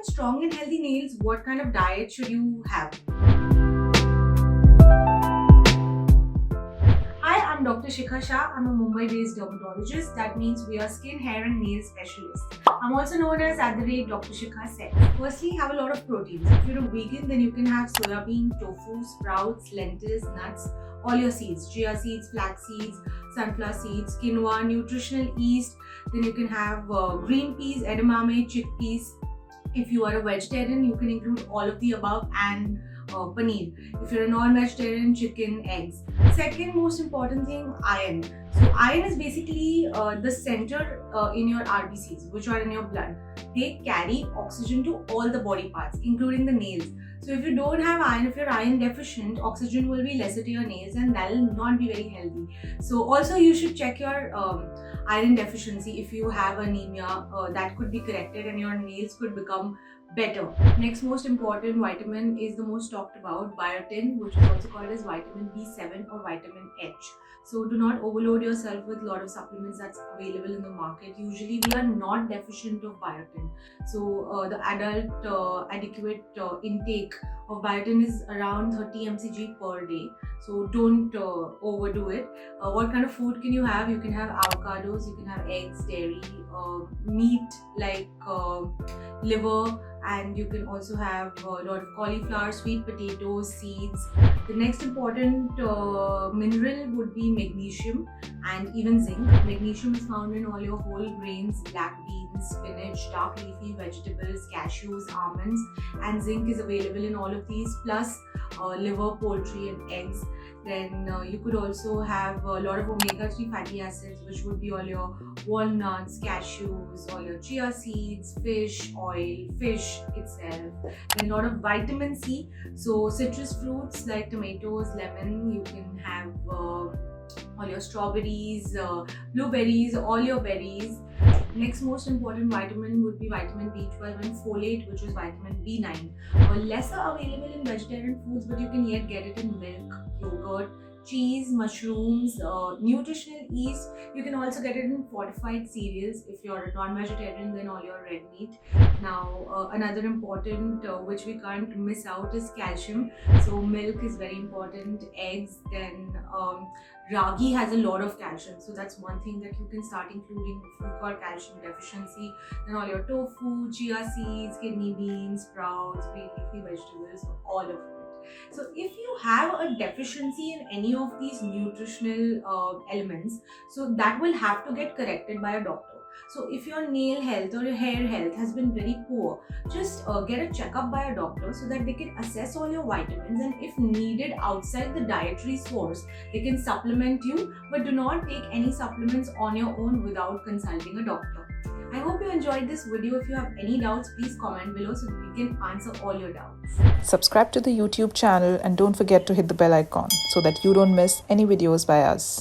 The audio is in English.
want strong and healthy nails, what kind of diet should you have? Hi, I'm Dr. Shikha Shah. I'm a Mumbai-based dermatologist. That means we are skin, hair and nail specialists. I'm also known as Dr. Shikha Sen. Firstly, have a lot of proteins. If you're a vegan, then you can have soya bean, tofu, sprouts, lentils, nuts, all your seeds, chia seeds, flax seeds, sunflower seeds, quinoa, nutritional yeast. Then you can have green peas, edamame, chickpeas. If you are a vegetarian, you can include all of the above and paneer. If you're a non-vegetarian, chicken, eggs. Second most important thing, iron. So iron is basically the center in your RBCs, which are in your blood. They carry oxygen to all the body parts, including the nails. So if you don't have iron, if you're iron deficient, oxygen will be lesser to your nails and that will not be very healthy. So also you should check your iron deficiency. If you have anemia, that could be corrected and your nails could become better. Next most important vitamin is the most talked about, biotin, which is also called as vitamin B7 or vitamin H. So do not overload yourself with a lot of supplements that's available in the market. Usually we are not deficient of biotin. So the adult adequate intake of biotin is around 30 mcg per day. So don't overdo it. What kind of food can you have? You can have avocados, you can have eggs, dairy, meat like liver, and you can also have a lot of cauliflower, sweet potatoes, seeds. The next important mineral would be magnesium and even zinc. Magnesium is found in all your whole grains, black beans, spinach, dark leafy vegetables, cashews, almonds, and zinc is available in all of these, plus liver, poultry and eggs. Then you could also have a lot of omega-3 fatty acids, which would be all your walnuts, cashews, all your chia seeds, fish oil, fish itself. Then a lot of vitamin C. So citrus fruits like tomatoes, lemon, you can have all your strawberries, blueberries, all your berries. Next most important vitamin would be vitamin B12 and folate, which is vitamin B9. Lesser available in vegetarian foods, but you can yet get it in milk, yogurt, cheese, mushrooms, nutritional yeast. You can also get it in fortified cereals. If you're a non-vegetarian, then all your red meat. Now another important which we can't miss out is calcium. So milk is very important, eggs, then ragi has a lot of calcium, so that's one thing that you can start including if you've got calcium deficiency. Then all your tofu, chia seeds, kidney beans, sprouts, green leafy vegetables, all of it. So if you have a deficiency in any of these nutritional elements, so that will have to get corrected by a doctor. So if your nail health or your hair health has been very poor, just get a checkup by a doctor so that they can assess all your vitamins, and if needed outside the dietary source, they can supplement you, but do not take any supplements on your own without consulting a doctor. I hope you enjoyed this video. If you have any doubts, please comment below so that we can answer all your doubts. Subscribe to the YouTube channel and don't forget to hit the bell icon so that you don't miss any videos by us.